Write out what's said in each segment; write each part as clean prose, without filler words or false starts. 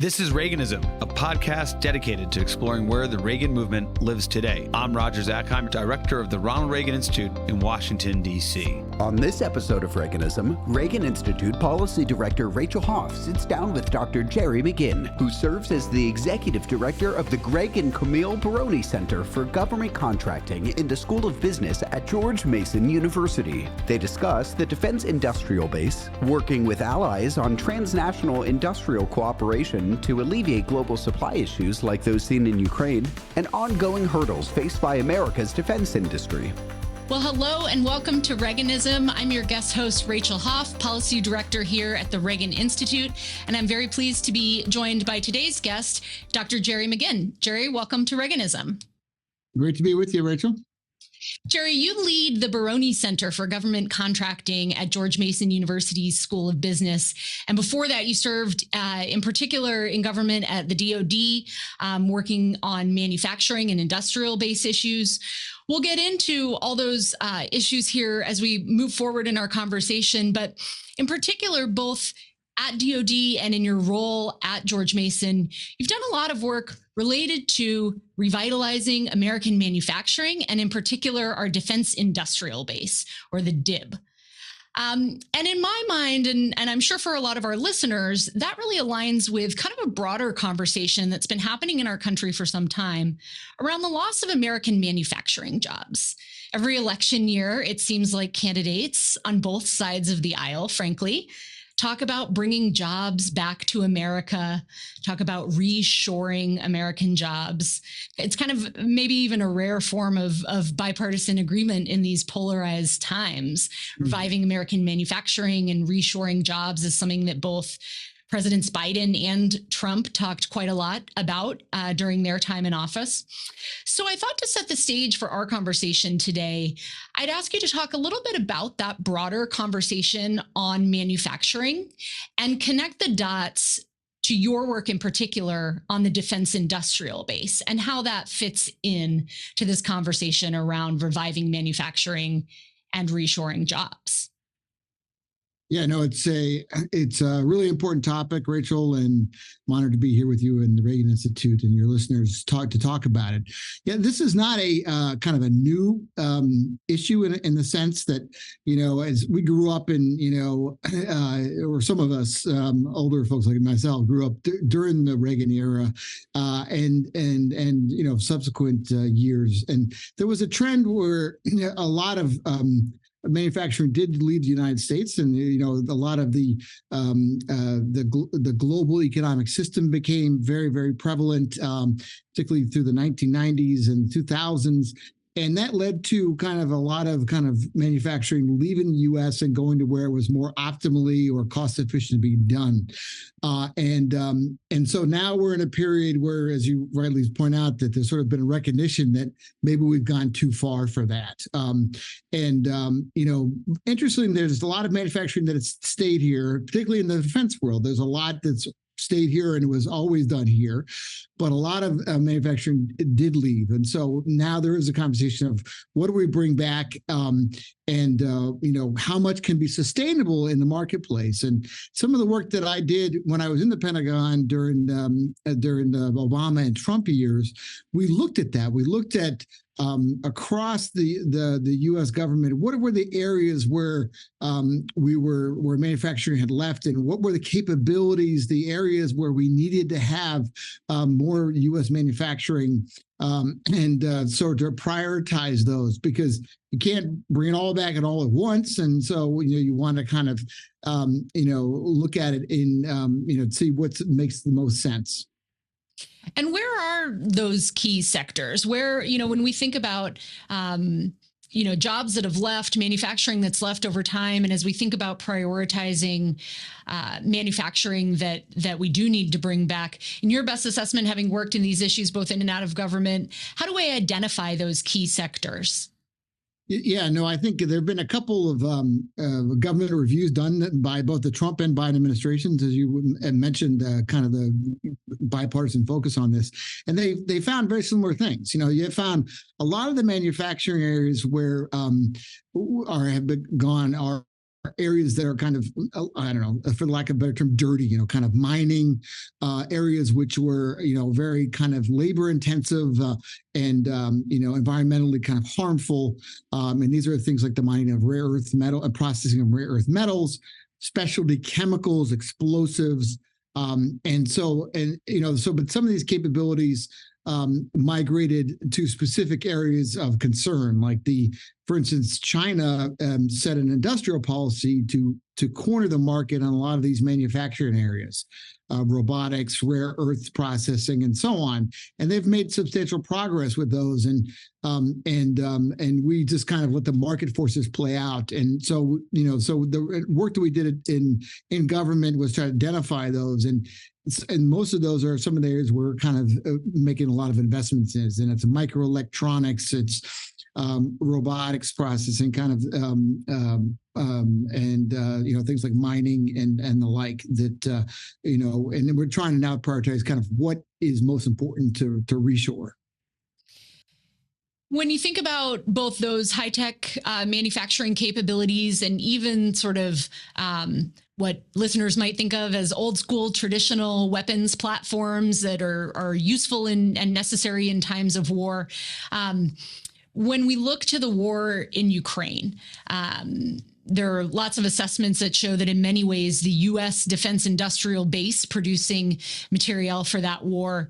This is Reaganism, a podcast dedicated to exploring where the Reagan movement lives today. I'm Roger Zakheim, director of the Ronald Reagan Institute in Washington, D.C. On this episode of Reaganism, Reagan Institute Policy Director Rachel Hoff sits down with Dr. Jerry McGinn, who serves as the executive director of the Greg and Camille Baroni Center for Government Contracting in the School of Business at George Mason University. They discuss the defense industrial base, working with allies on transnational industrial cooperation to alleviate global supply issues like those seen in Ukraine, and ongoing hurdles faced by America's defense industry. Well, hello and welcome to Reaganism. I'm your guest host, Rachel Hoff, Policy Director here at the Reagan Institute, and I'm very pleased to be joined by today's guest, Dr. Jerry McGinn. Jerry, welcome to Reaganism. Great to be with you, Rachel. Jerry, you lead the Baroni Center for Government Contracting at George Mason University's School of Business. And before that, you served in particular in government at the DoD, working on manufacturing and industrial base issues. We'll get into all those issues here as we move forward in our conversation. But in particular, both at DoD and in your role at George Mason, you've done a lot of work related to revitalizing American manufacturing, and in particular, our defense industrial base, or the DIB. And in my mind, and I'm sure for a lot of our listeners, that really aligns with kind of a broader conversation that's been happening in our country for some time around the loss of American manufacturing jobs. Every election year, it seems like candidates on both sides of the aisle, frankly, talk about bringing jobs back to America, talk about reshoring American jobs. It's kind of maybe even a rare form of bipartisan agreement in these polarized times. Reviving American manufacturing and reshoring jobs is something that both Presidents Biden and Trump talked quite a lot about during their time in office. So I thought to set the stage for our conversation today, I'd ask you to talk a little bit about that broader conversation on manufacturing and connect the dots to your work in particular on the defense industrial base and how that fits in to this conversation around reviving manufacturing and reshoring jobs. Yeah, no, it's a really important topic, Rachel, and I'm honored to be here with you and the Reagan Institute and your listeners to talk about it. Yeah, this is not a kind of a new issue in the sense that, you know, as we grew up in, you know, or some of us older folks like myself grew up during the Reagan era and you know, subsequent years, and there was a trend where a lot of manufacturing did leave the United States, and you know, a lot of the global economic system became very, very prevalent, particularly through the 1990s and 2000s. And that led to kind of a lot of manufacturing leaving the U.S. and going to where it was more optimally or cost efficient to be done. And so now we're in a period where, as you rightly point out, that there's sort of been a recognition that maybe we've gone too far for that. You know, interestingly, there's a lot of manufacturing that has stayed here, particularly in the defense world. There's a lot that's stayed here and it was always done here, but a lot of manufacturing did leave. And so now there is a conversation of what do we bring back, and you know, how much can be sustainable in the marketplace. And some of the work that I did when I was in the Pentagon during the Obama and Trump years, we looked at that. We looked at across the U.S. government, what were the areas where where manufacturing had left, and what were the capabilities, the areas where we needed to have more U.S. manufacturing, and sort of prioritize those, because you can't bring it all back and all at once. And so, you know, you want to kind of, you know, look at it in, you know, see what makes the most sense. And where are those key sectors where, you know, when we think about, you know, jobs that have left, manufacturing that's left over time, and as we think about prioritizing manufacturing that we do need to bring back, in your best assessment, having worked in these issues both in and out of government, how do we identify those key sectors? Yeah, no, I think there have been a couple of government reviews done by both the Trump and Biden administrations, as you mentioned, kind of the bipartisan focus on this. And they found very similar things. You know, you found a lot of the manufacturing areas where have gone are areas that are kind of, I don't know, for lack of a better term, dirty, kind of mining areas, which were, very kind of labor intensive and, environmentally kind of harmful. And these are things like the mining of rare earth metal and processing of rare earth metals, specialty chemicals, explosives. But some of these capabilities migrated to specific areas of concern, like for instance, China set an industrial policy to corner the market on a lot of these manufacturing areas, robotics, rare earth processing, and so on. And they've made substantial progress with those, and we just kind of let the market forces play out. And so the work that we did in government was try to identify those, and most of those are some of the areas we're kind of making a lot of investments in. And it's microelectronics, it's robotics processing, kind of, things like mining and the like. That and then we're trying to now prioritize kind of what is most important to reshore. When you think about both those high-tech manufacturing capabilities and even sort of what listeners might think of as old school traditional weapons platforms that are useful and necessary in times of war, when we look to the war in Ukraine, there are lots of assessments that show that in many ways, the U.S. defense industrial base producing material for that war,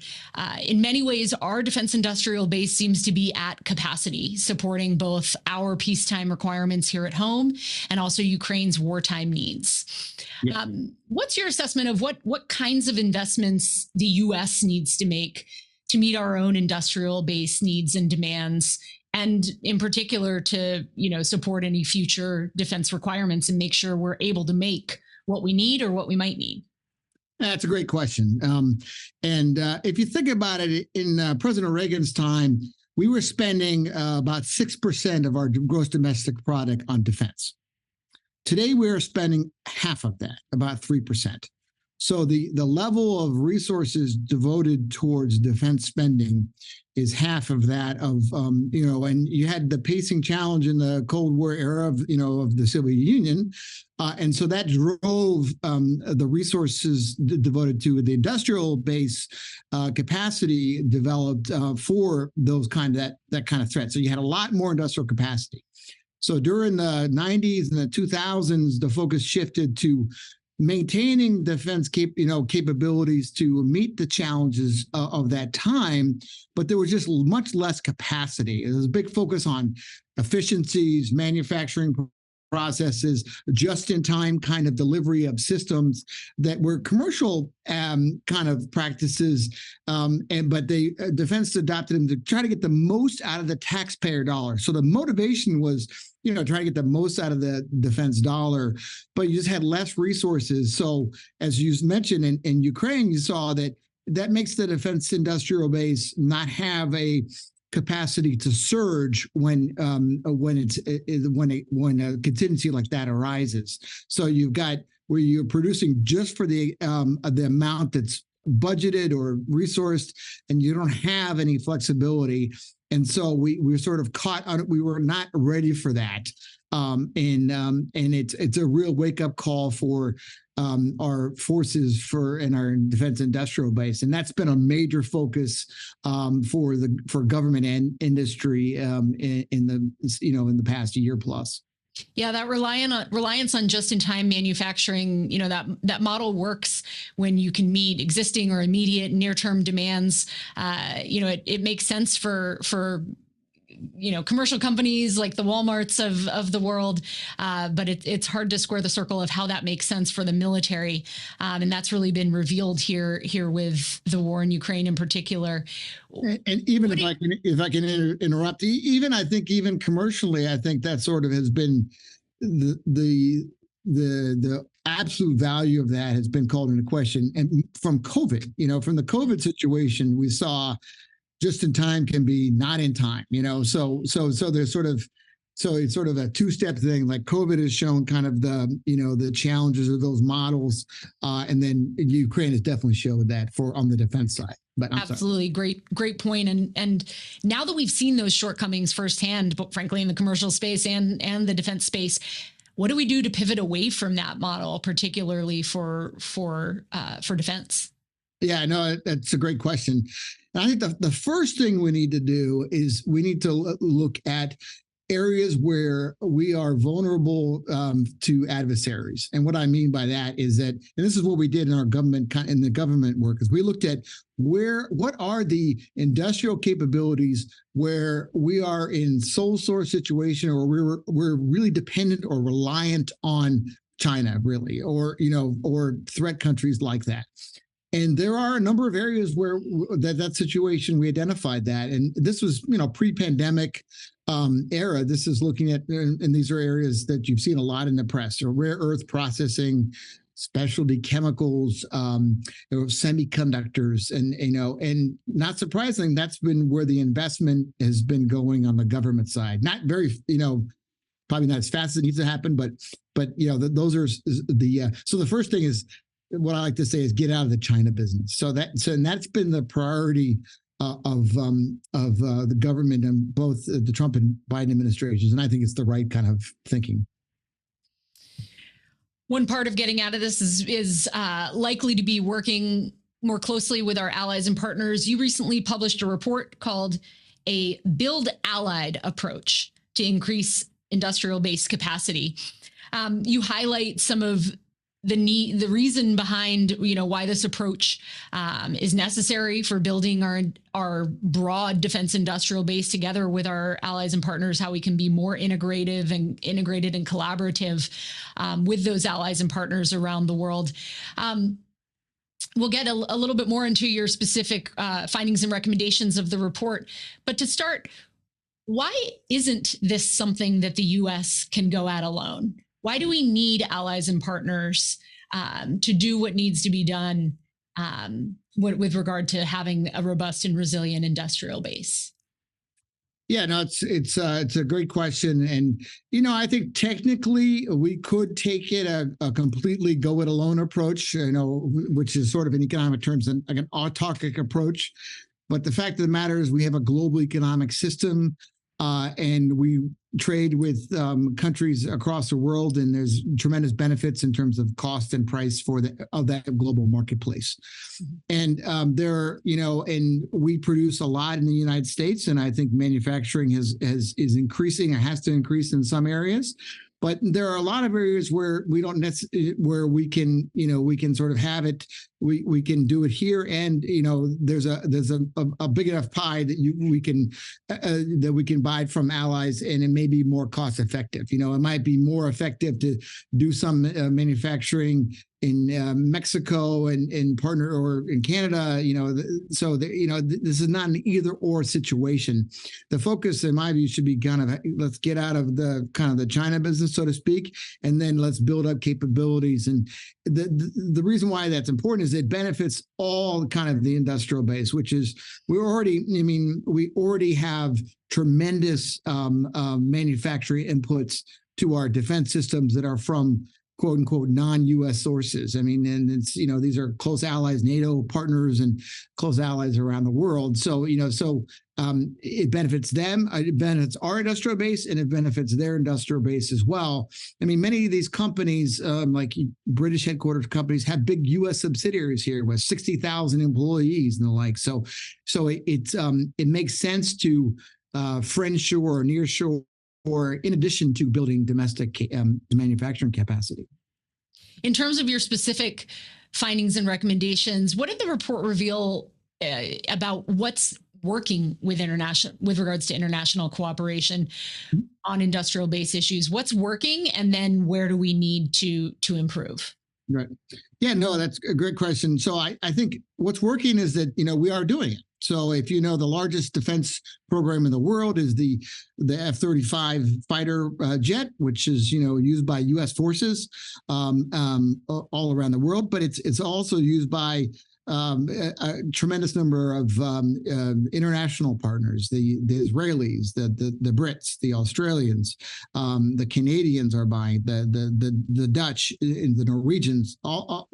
in many ways, our defense industrial base seems to be at capacity, supporting both our peacetime requirements here at home and also Ukraine's wartime needs. Yeah. What's your assessment of what kinds of investments the U.S. needs to make to meet our own industrial base needs and demands, and in particular to, support any future defense requirements and make sure we're able to make what we need or what we might need? That's a great question. If you think about it, in President Reagan's time, we were spending about 6% of our gross domestic product on defense. Today, we're spending half of that, about 3%. So the level of resources devoted towards defense spending is half of that and you had the pacing challenge in the Cold War era of the Soviet Union. And so that drove the resources devoted to the industrial base capacity developed for those that kind of threat. So you had a lot more industrial capacity. So during the 90s and the 2000s, the focus shifted to maintaining defense capabilities to meet the challenges of that time, but there was just much less capacity. There was a big focus on efficiencies, manufacturing processes, just-in-time kind of delivery of systems that were commercial kind of practices, but defense adopted them to try to get the most out of the taxpayer dollar. So the motivation was trying to get the most out of the defense dollar, but you just had less resources. So as you mentioned in Ukraine, you saw that makes the defense industrial base not have a capacity to surge when a contingency like that arises. So you've got where you're producing just for the amount that's budgeted or resourced, and you don't have any flexibility. And so we were sort of caught on it. We were not ready for that. And it's a real wake up call for our forces in our defense industrial base. And that's been a major focus for government and industry in the past year plus. Yeah, that reliance on just-in-time manufacturing, that model works when you can meet existing or immediate near-term demands. It makes sense for commercial companies like the Walmarts of the world, but it's hard to square the circle of how that makes sense for the military, and that's really been revealed here with the war in Ukraine in particular. And even if I can interrupt, I think even commercially, I think that sort of has been the absolute value of that has been called into question. And from COVID, from the COVID situation, we saw just in time can be not in time, so there's it's sort of a two-step thing. Like COVID has shown kind of the challenges of those models, and then Ukraine has definitely showed that on the defense side. But absolutely great point. And now that we've seen those shortcomings firsthand, but frankly in the commercial space and the defense space, What do we do to pivot away from that model, particularly for defense? Yeah, no, that's a great question. And I think the first thing we need to do is we need to look at areas where we are vulnerable to adversaries. And what I mean by that is that, and this is what we did in our the government work, is we looked at what are the industrial capabilities where we are in sole source situation, or we're really dependent or reliant on China, really, or threat countries like that. And there are a number of areas where that situation, we identified that. And this was, pre-pandemic era. This is looking at, and these are areas that you've seen a lot in the press, or rare earth processing, specialty chemicals, semiconductors, and not surprisingly, that's been where the investment has been going on the government side. Not very, probably not as fast as it needs to happen, but those are so the first thing is, what I like to say is get out of the China business. And that's been the priority of the government and both the Trump and Biden administrations. And I think it's the right kind of thinking. One part of getting out of this is likely to be working more closely with our allies and partners. You recently published a report called a Build Allied Approach to Increase Industrial Base Capacity. You highlight some of the reason behind, why this approach is necessary for building our broad defense industrial base together with our allies and partners, how we can be more integrated and collaborative with those allies and partners around the world. We'll get a little bit more into your specific findings and recommendations of the report. But to start, why isn't this something that the U.S. can go at alone? Why do we need allies and partners to do what needs to be done with regard to having a robust and resilient industrial base? Yeah, no, it's a great question, and I think technically we could take it a completely go it alone approach, which is sort of in economic terms like an autarkic approach. But the fact of the matter is, we have a global economic system. And we trade with countries across the world, and there's tremendous benefits in terms of cost and price of that global marketplace. Mm-hmm. And and we produce a lot in the United States, and I think manufacturing is increasing. It has to increase in some areas. But there are a lot of areas where we don't where we can sort of have it. We can do it here, and there's a big enough pie that we can buy from allies, and it may be more cost effective. It might be more effective to do some manufacturing in Mexico and partner, or in Canada. This is not an either or situation. The focus, in my view, should be kind of, let's get out of the China business, so to speak, and then let's build up capabilities. And the reason why that's important is it benefits all kind of the industrial base, which is we already have tremendous manufacturing inputs to our defense systems that are from quote unquote non-U.S. sources. And it's, these are close allies, NATO partners, and close allies around the world. So, it benefits them, it benefits our industrial base, and it benefits their industrial base as well. Many of these companies, like British headquartered companies, have big U.S. subsidiaries here with 60,000 employees and the like. So it makes sense to friendshore or nearshore, or in addition to building domestic manufacturing capacity. In terms of your specific findings and recommendations, what did the report reveal about what's working with regards to international cooperation on industrial base issues? What's working, and then where do we need to improve? Right. Yeah, no, that's a great question. So I think what's working is that, we are doing it. So if the largest defense program in the world is the F-35 fighter jet, which is, used by U.S. forces all around the world, but it's also used by a tremendous number of international partners, the Israelis, the Brits, the Australians, the Canadians are buying, the Dutch, the Norwegians,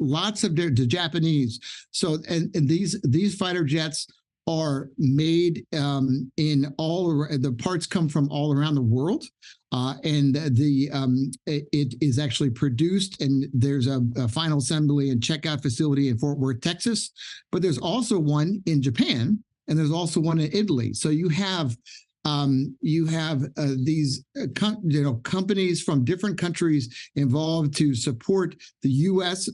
lots of the Japanese. So and these fighter jets are made in the parts come from all around the world, and it is actually produced, and there's a final assembly and checkout facility in Fort Worth, Texas, but there's also one in Japan, and there's also one in Italy. So you have these companies from different countries involved to support the U.S.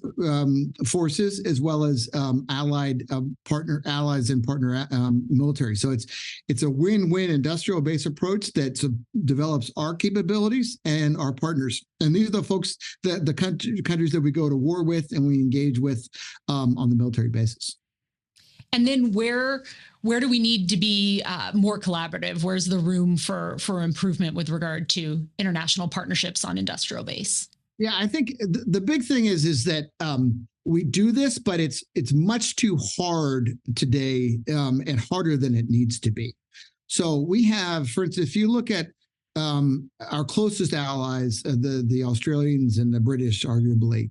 Forces as well as allies and partner military. So it's a win-win industrial base approach that develops our capabilities and our partners. And these are the folks the countries that we go to war with and we engage with on the military basis. And then where do we need to be more collaborative? Where's the room for improvement with regard to international partnerships on industrial base? Yeah, I think the big thing is that we do this, but it's much too hard today and harder than it needs to be. So we have, for instance, if you look at our closest allies, the Australians and the British, arguably,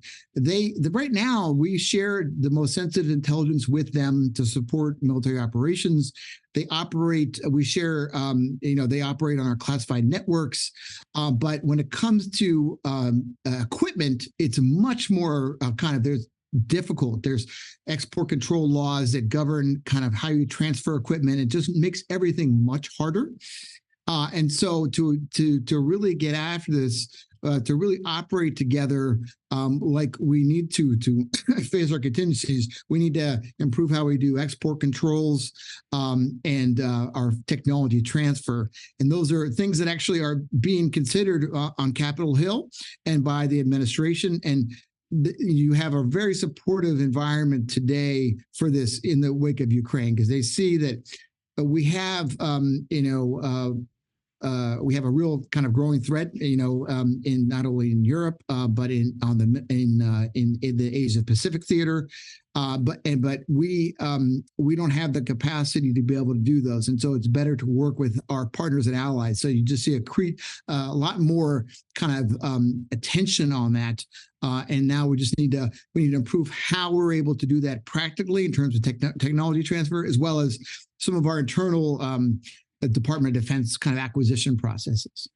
right now we share the most sensitive intelligence with them to support military operations. They operate, they operate on our classified networks. But when it comes to equipment, it's much more there's difficult. There's export control laws that govern kind of how you transfer equipment. It just makes everything much harder. And so to really get after this, to really operate together like we need to face our contingencies, we need to improve how we do export controls and our technology transfer. And those are things that actually are being considered on Capitol Hill and by the administration. And you have a very supportive environment today for this in the wake of Ukraine, because they see that we have, we have a real kind of growing threat, in not only in Europe, but in the Asia Pacific theater, but we don't have the capacity to be able to do those, and so it's better to work with our partners and allies. So you just see a lot more kind of attention on that, and now we need to improve how we're able to do that practically in terms of technology transfer, as well as some of our internal Department of Defense kind of acquisition processes.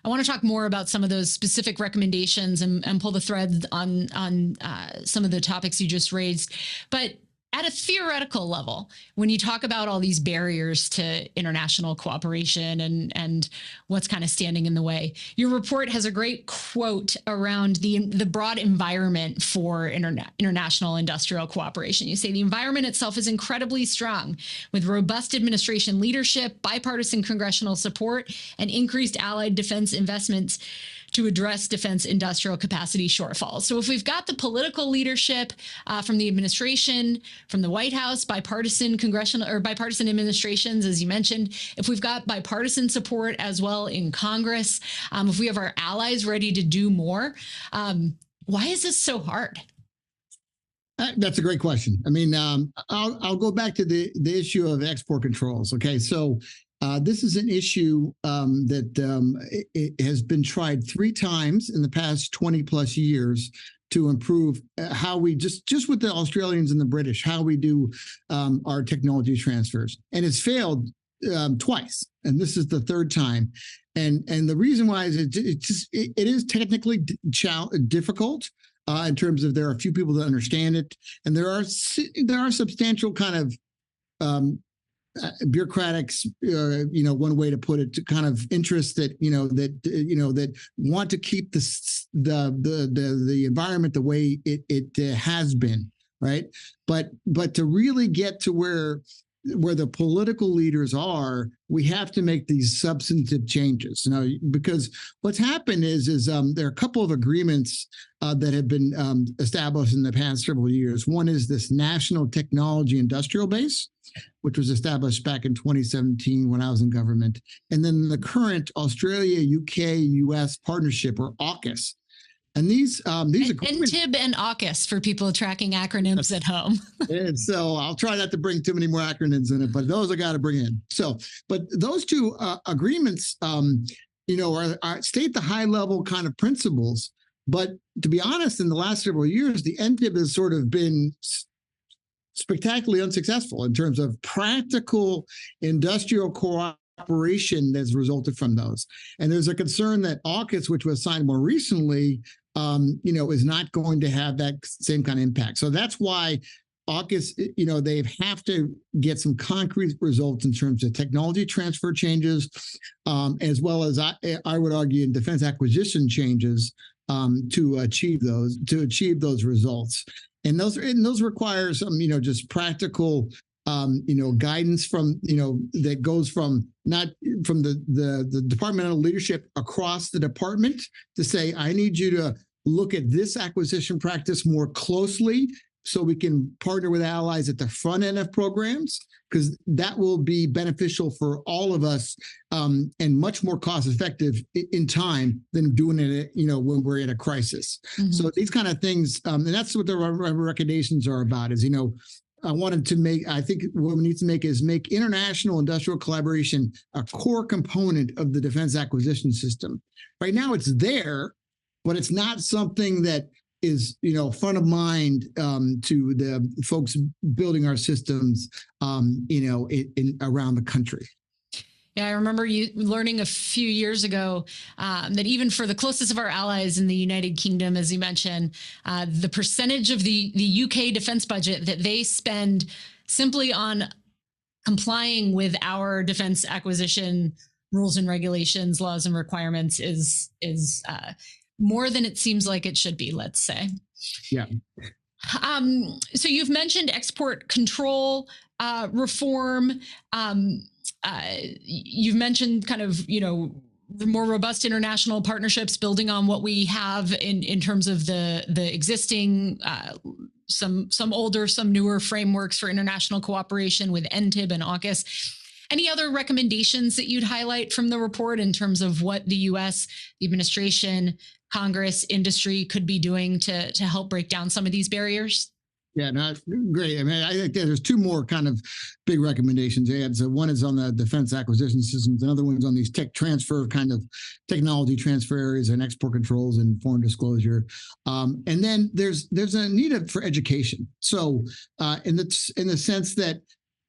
I want to talk more about some of those specific recommendations and pull the thread on some of the topics you just raised. But at a theoretical level, when you talk about all these barriers to international cooperation and what's kind of standing in the way, your report has a great quote around the broad environment for international industrial cooperation. You say the environment itself is incredibly strong, with robust administration leadership, bipartisan congressional support, and increased allied defense investments to address defense industrial capacity shortfalls. So if we've got the political leadership from the administration, from the White House, bipartisan congressional or bipartisan administrations, as you mentioned, if we've got bipartisan support as well in Congress, if we have our allies ready to do more, why is this so hard? That's a great question. I mean, I'll go back to the issue of export controls. Okay, so this is an issue that it has been tried 3 times in the past 20 plus years to improve how we just with the Australians and the British, how we do our technology transfers. And it's failed twice. And this is the 3rd time. And the reason why is it is technically difficult in terms of there are a few people that understand it. And there are substantial kind of bureaucratics, one way to put it, to kind of interests that that want to keep the environment the way it has been, right? But to really get to where the political leaders are, we have to make these substantive changes. Now, because what's happened is there are a couple of agreements that have been established in the past several years. One is this National Technology Industrial Base, which was established back in 2017 when I was in government. And then the current Australia, UK, US partnership, or AUKUS. And these agreements, NTIB and AUKUS for people tracking acronyms at home. And so I'll try not to bring too many more acronyms in it, but those I got to bring in. So, but those 2 agreements, are state the high level kind of principles. But to be honest, in the last several years, the NTIB has sort of been spectacularly unsuccessful in terms of practical industrial cooperation that's resulted from those. And there's a concern that AUKUS, which was signed more recently, is not going to have that same kind of impact. So that's why AUKUS, they have to get some concrete results in terms of technology transfer changes, as well as I would argue in defense acquisition changes to achieve those results. And those require some, just practical, guidance from, that goes from not from the departmental leadership across the department to say, I need you to look at this acquisition practice more closely so we can partner with allies at the front end of programs, because that will be beneficial for all of us and much more cost effective in time than doing it, when we're in a crisis. Mm-hmm. So these kind of things, and that's what the recommendations are about is, I think what we need to make is make international industrial collaboration a core component of the defense acquisition system. Right now it's there, but it's not something that is, front of mind to the folks building our systems, around the country. Yeah, I remember you learning a few years ago that even for the closest of our allies in the United Kingdom, as you mentioned, the percentage of the UK defense budget that they spend simply on complying with our defense acquisition rules and regulations, laws and requirements is more than it seems like it should be, let's say. Yeah. So you've mentioned export control reform. You've mentioned kind of, more robust international partnerships, building on what we have in terms of the existing, some older, some newer frameworks for international cooperation with NTIB and AUKUS. Any other recommendations that you'd highlight from the report in terms of what the U.S., the administration, Congress, industry could be doing to help break down some of these barriers? Yeah, no, great. I mean, I think there's two more kind of big recommendations. So one is on the defense acquisition systems. Another one's on these tech transfer kind of technology transfer areas and export controls and foreign disclosure. And then there's a need for education. So in the sense that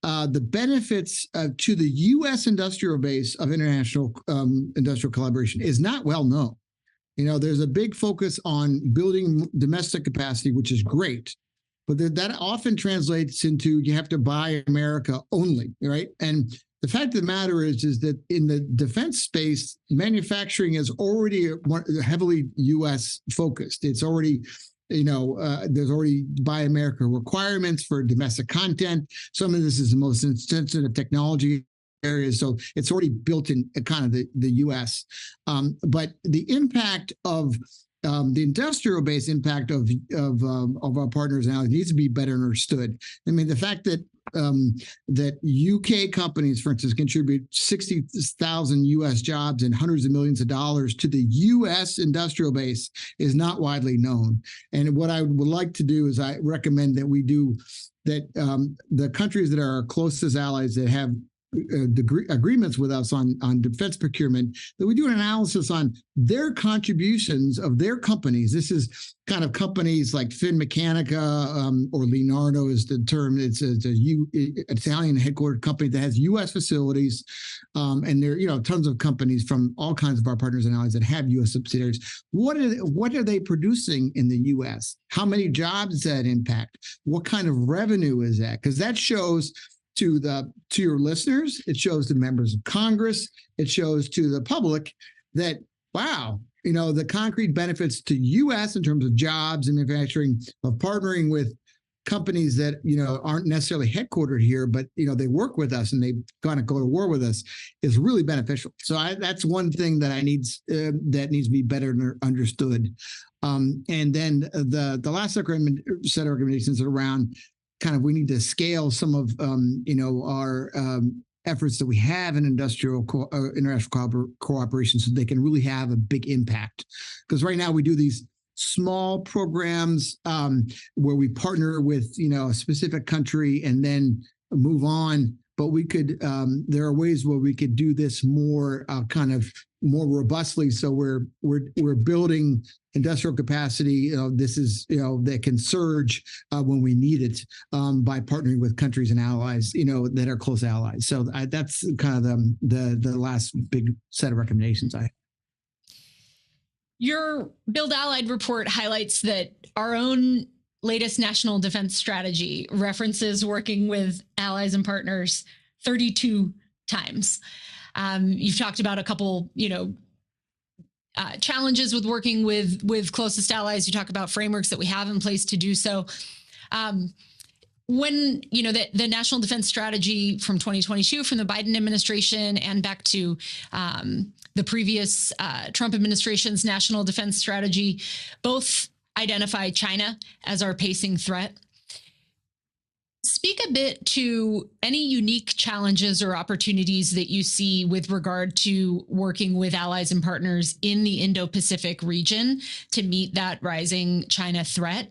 the benefits to the U.S. industrial base of international industrial collaboration is not well known. There's a big focus on building domestic capacity, which is great. But that often translates into you have to buy America only, right? And the fact of the matter is that in the defense space, manufacturing is already heavily U.S. focused. It's already, there's already Buy America requirements for domestic content. Some of this is the most sensitive technology areas, so it's already built in kind of the U.S. But the impact of the industrial base impact of our partners now needs to be better understood. I mean, the fact that UK companies, for instance, contribute 60,000 U.S. jobs and hundreds of millions of dollars to the U.S. industrial base is not widely known. And what I would like to do is I recommend that we do that. The countries that are our closest allies that have agreements with us on defense procurement, that we do an analysis on their contributions of their companies. This is kind of companies like Finmeccanica or Leonardo is the term. It's an Italian headquartered company that has U.S. facilities, and there are tons of companies from all kinds of our partners and allies that have U.S. subsidiaries. What are they producing in the U.S.? How many jobs does that impact? What kind of revenue is that? Because that shows to your listeners, it shows to members of Congress, it shows to the public that, wow, the concrete benefits to U.S. in terms of jobs and manufacturing of partnering with companies that, aren't necessarily headquartered here, but, they work with us and they kind of go to war with us is really beneficial. So that's one thing that that needs to be better understood. And then the last set of recommendations are around kind of we need to scale some of our efforts that we have in international cooperation so they can really have a big impact. Because right now we do these small programs where we partner with a specific country and then move on. But we could there are ways where we could do this more kind of more robustly. So we're building industrial capacity, this is, that can surge when we need it by partnering with countries and allies, that are close allies. So that's kind of the last big set of recommendations I have. Your Build Allied report highlights that our own latest national defense strategy references working with allies and partners 32 times. You've talked about a couple, challenges with working with closest allies. You talk about frameworks that we have in place to do so. When, the national defense strategy from 2022 from the Biden administration and back to the previous Trump administration's national defense strategy, both identify China as our pacing threat. Speak a bit to any unique challenges or opportunities that you see with regard to working with allies and partners in the Indo-Pacific region to meet that rising China threat.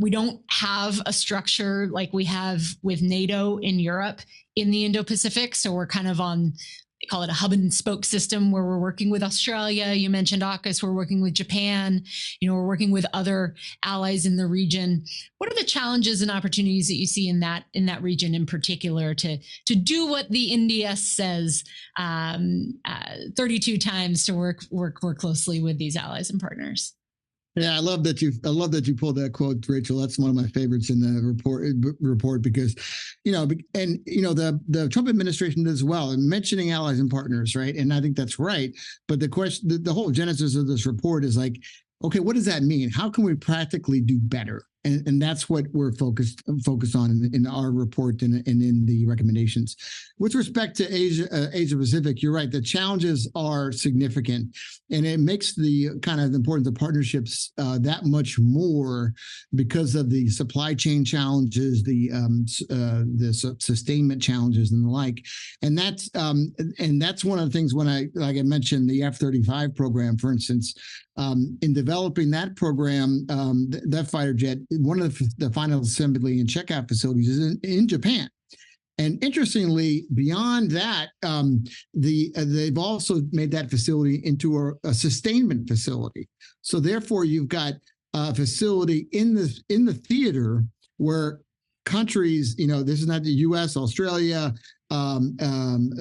We don't have a structure like we have with NATO in Europe in the Indo-Pacific, so we're kind of on, they call it a hub and spoke system where we're working with Australia. You mentioned AUKUS. We're working with Japan. We're working with other allies in the region. What are the challenges and opportunities that you see in that region in particular to do what the NDS says 32 times to work closely with these allies and partners? Yeah, I love that you pulled that quote, Rachel. That's one of my favorites in the report because, the Trump administration did as well, and mentioning allies and partners, right? And I think that's right. But the question, the whole genesis of this report is like, okay, what does that mean? How can we practically do better? And that's what we're focused on in our report and in the recommendations. With respect to Asia Pacific, you're right. The challenges are significant, and it makes the kind of importance of partnerships that much more because of the supply chain challenges, the sustainment challenges, and the like. And that's one of the things when I mentioned the F-35 program, for instance. In developing that program, that fighter jet, one of the final assembly and checkout facilities is in Japan. And interestingly, beyond that, they've also made that facility into a sustainment facility. So therefore, you've got a facility in the theater where countries, this is not the U.S., Australia,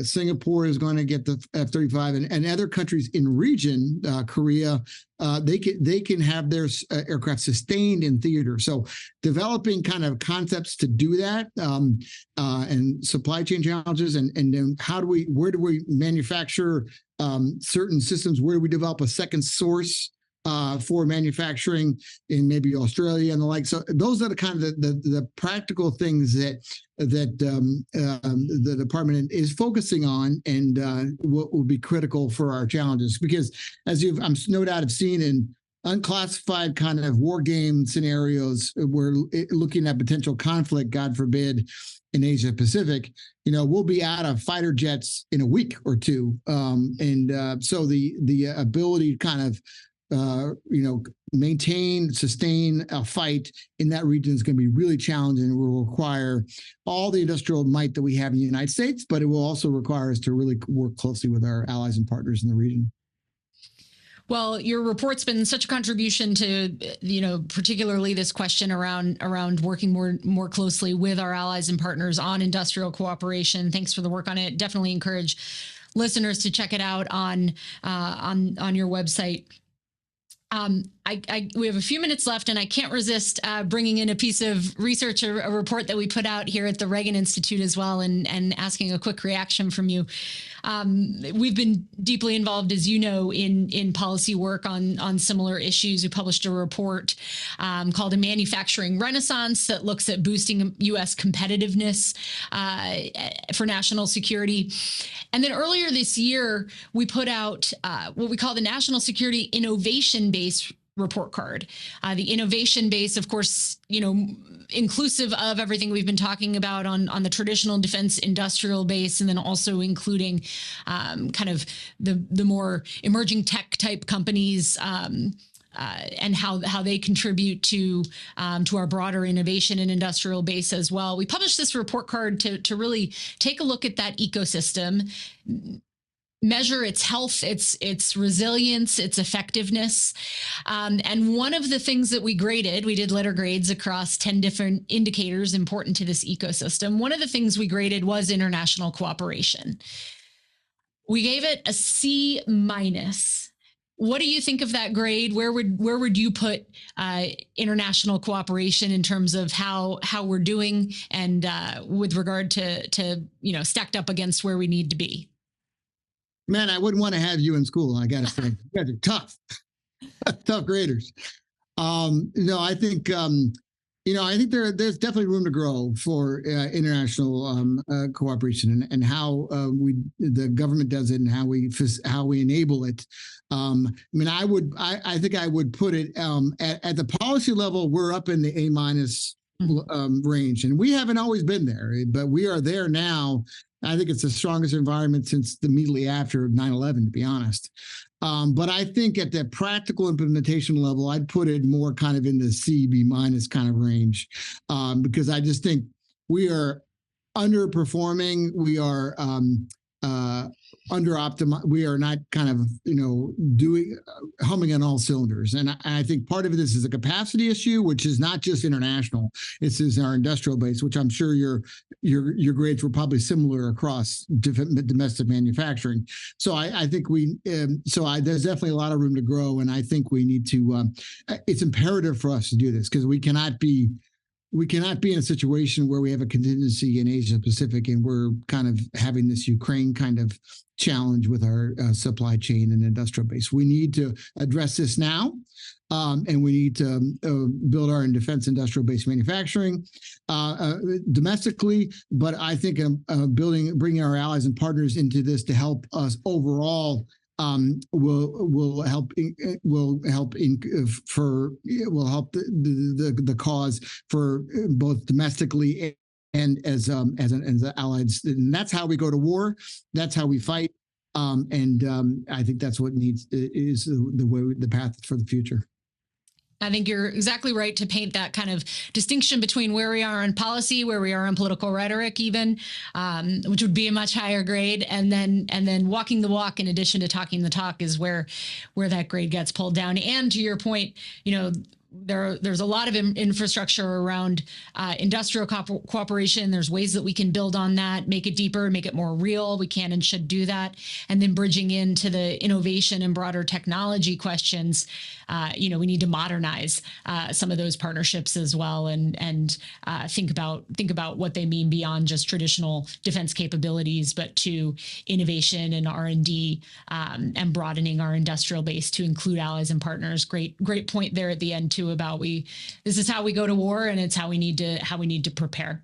Singapore is going to get the F-35, and other countries in region, Korea, they can have their aircraft sustained in theater. So developing kind of concepts to do that, and supply chain challenges, and then where do we manufacture certain systems? Where do we develop a second source for manufacturing in maybe Australia and the like? So those are the kind of the practical things that the department is focusing on, and what will be critical for our challenges. Because as I'm no doubt have seen in unclassified kind of war game scenarios, we're looking at potential conflict, God forbid, in Asia Pacific, we'll be out of fighter jets in a week or two. So the ability to kind of maintain, sustain a fight in that region is going to be really challenging. It will require all the industrial might that we have in the United States, but it will also require us to really work closely with our allies and partners in the region. Well, your report's been such a contribution to, particularly this question around working more closely with our allies and partners on industrial cooperation. Thanks for the work on it. Definitely encourage listeners to check it out on your website. We have a few minutes left, and I can't resist bringing in a piece of research, a report that we put out here at the Reagan Institute as well, and asking a quick reaction from you. We've been deeply involved, as you know, in policy work on similar issues. We published a report called A Manufacturing Renaissance that looks at boosting U.S. competitiveness for national security. And then earlier this year, we put out what we call the National Security Innovation Base report card. The innovation base, of course, inclusive of everything we've been talking about on the traditional defense industrial base, and then also including kind of the more emerging tech type companies and how they contribute to our broader innovation and industrial base as well. We published this report card to really take a look at that ecosystem. measure its health, its resilience, its effectiveness. And one of the things that we did letter grades across 10 different indicators important to this ecosystem. One of the things we graded was international cooperation. We gave it a C-. What do you think of that grade? Where would you put international cooperation in terms of how we're doing and with regard to stacked up against where we need to be? Man, I wouldn't want to have you in school. I got to say, you guys are tough, tough graders. No, I think I think there's definitely room to grow for international cooperation and how the government does it and how we enable it. I think I would put it at the policy level. We're up in the A- range, and we haven't always been there, but we are there now. I think it's the strongest environment since immediately after 9/11, to be honest. But I think at the practical implementation level, I'd put it more kind of in the C-B- kind of range, because I just think we are underperforming. We are under optimized. We are not kind of doing humming on all cylinders. And I think part of this is a capacity issue, which is not just international. It's our industrial base, which I'm sure your grades were probably similar across different domestic manufacturing. So I think there's definitely a lot of room to grow, and I think we need to. It's imperative for us to do this because we cannot be in a situation where we have a contingency in Asia Pacific and we're kind of having this Ukraine kind of challenge with our supply chain and industrial base. We need to address this now, and we need to build our defense industrial base manufacturing domestically. But I think bringing our allies and partners into this to help us overall will help the cause for both domestically and as allies. And that's how we go to war. That's how we fight. I think that's what is the path for the future. I think you're exactly right to paint that kind of distinction between where we are in policy, where we are in political rhetoric, even, which would be a much higher grade, and then walking the walk in addition to talking the talk is where that grade gets pulled down. And to your point, there's a lot of infrastructure around industrial cooperation. There's ways that we can build on that, make it deeper, make it more real. We can and should do that. And then bridging into the innovation and broader technology questions, we need to modernize some of those partnerships as well, and think about what they mean beyond just traditional defense capabilities, but to innovation and R&D, and broadening our industrial base to include allies and partners. Great point there at the end too about this is how we go to war, and it's how we need to prepare.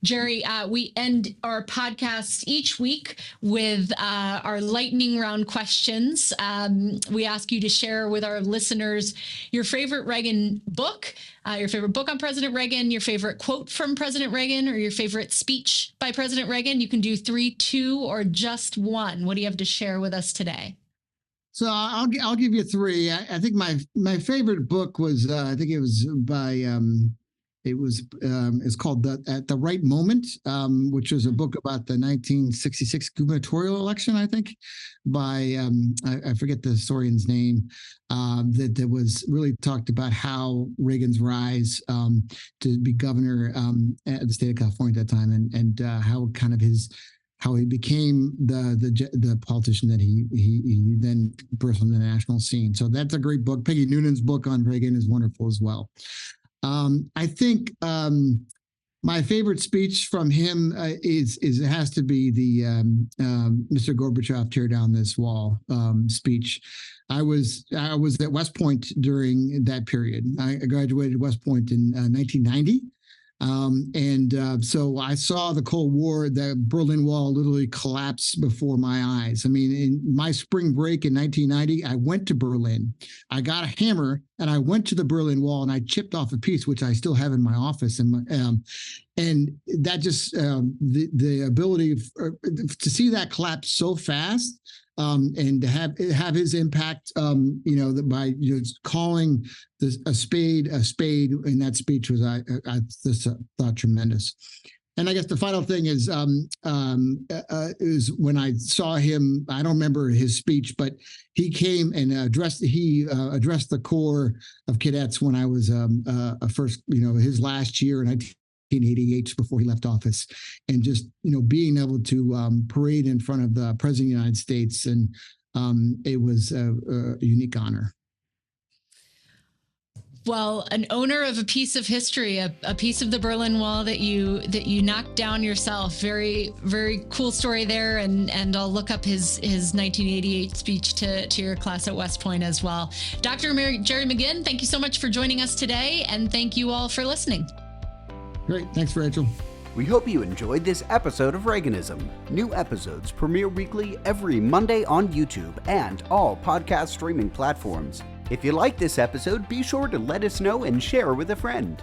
Jerry, we end our podcast each week with our lightning round questions. We ask you to share with our listeners your favorite Reagan book, your favorite book on President Reagan, your favorite quote from President Reagan, or your favorite speech by President Reagan. You can do 3, 2, or just one. What do you have to share with us today? So I'll give you 3. I think my favorite book was I think it was by it's called At the Right Moment, which was a book about the 1966 gubernatorial election, I think, by I forget the historian's name, that was really talked about how Reagan's rise to be governor at the state of California at that time, and how kind of how he became the politician that he then burst on the national scene. So that's a great book. Peggy Noonan's book on Reagan is wonderful as well. I think my favorite speech from him has to be the Mr. Gorbachev tear down this wall speech. I was at West Point during that period. I graduated West Point in 1990. So I saw the Cold War, the Berlin Wall literally collapse before my eyes. I mean, in my spring break in 1990, I went to Berlin. I got a hammer and I went to the Berlin Wall and I chipped off a piece, which I still have in my office. And that just the ability to see that collapse so fast. And to have his impact, by calling a spade in that speech was I just thought tremendous. And I guess the final thing is when I saw him. I don't remember his speech, but he came and addressed the Corps of Cadets when I was his last year in 1988 before he left office, and just being able to parade in front of the President of the United States, and it was a unique honor. Well, an owner of a piece of history, a piece of the Berlin Wall that you knocked down yourself. Very, very cool story there. And I'll look up his 1988 speech to your class at West Point as well. Dr. Jerry McGinn, thank you so much for joining us today. And thank you all for listening. Great. Thanks, Rachel. We hope you enjoyed this episode of Reaganism. New episodes premiere weekly every Monday on YouTube and all podcast streaming platforms. If you like this episode, be sure to let us know and share with a friend.